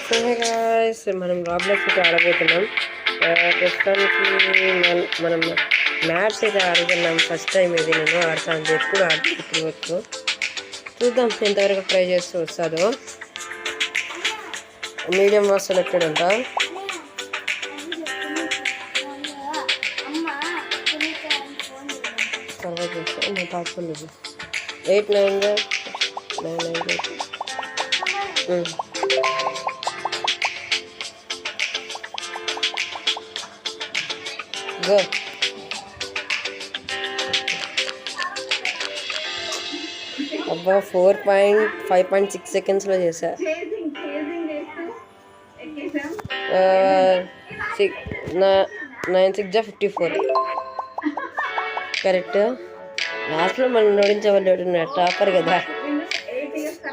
So hey guys, మనం రాబ్లెక్స్ అయితే ఆడబోతున్నాం. ప్రస్తుతానికి మనం మ్యాథ్స్ అయితే ఆడుతున్నాం. ఫస్ట్ టైం ఇది నేను ఆడతాను, ఎప్పుడు ఆడుకోవచ్చు. చూద్దాం ఎంతవరకు ట్రై చేస్తూ వస్తుందో. మీడియం వాస్ సెలెక్టెడ్ అంట. తర్వాత చేస్తాను నేను పాస్పోర్ట్ 899 go. అబ్బా 5.6 సెకండ్స్లో చేశా. 9/6 = 54 కరెక్ట్. లాస్ట్లో మనం నోడించే వాళ్ళు ఎవరున్నారు? టాపర్ కదా,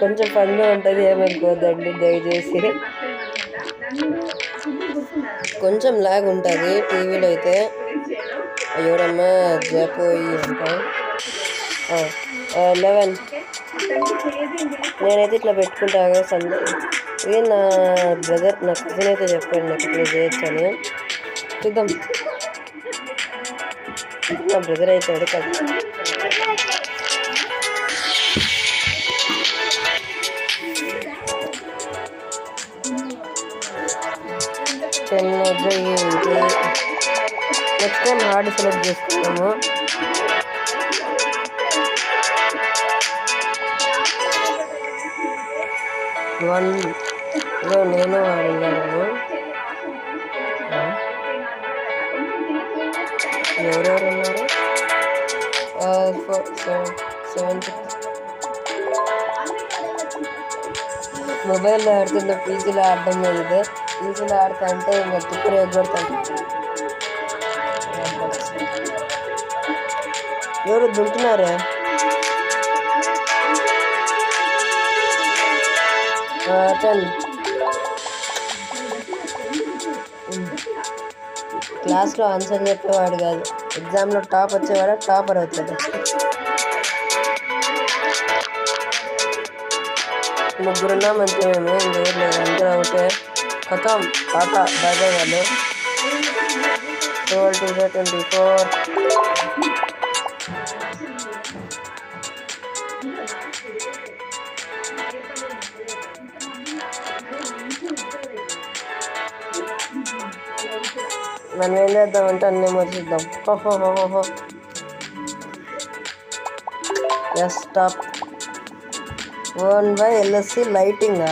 కొంచెం ఫన్గా ఉంటుంది, ఏమనుకోవద్దండి దయచేసి. కొంచెం లాగ్ ఉంటుంది టీవీలో అయితే. అయ్యోడమ్మా జాపోయి అంట. 11 నేనైతే ఇట్లా పెట్టుకుంటా సండే. ఇది నా బ్రదర్, నా కజిన్ అయితే చెప్పాడు నాకు ఇట్లా చేయొచ్చని. చూద్దాం. నా బ్రదర్ అవుతాడు కదా. నెక్స్ట్ టైం హార్డ్ సెలెక్ట్ చేసుకున్నాము. వన్లో నేను ఆడినాను. ఎవరెవరు ఉన్నారు? 7 మొబైల్లో ఆడుతున్న, పీజీలో ఆడడం లేదు. పీజీలో ఆడుతా అంటే ఇంకా తుప్పులు ఎగ్గొడతాను. ఎవరు దుంటున్నారే? క్లాస్లో ఆన్సర్ చెప్పేవాడు కాదు, ఎగ్జామ్లో టాప్ వచ్చేవాడు, టాపర్ అవుతాడు. ముగ్గురున్నా మంచిగా మేము ఇంకెవరు లేదు, అందరూ ఒకటే. ఖతం టాటా బాగా వాళ్ళు. 12 to 24. మనం ఏం చేద్దామంటే అన్నీ మర్చిద్దాం. ఎస్ టాప్ ఓన్ బై LSC లైటింగ్.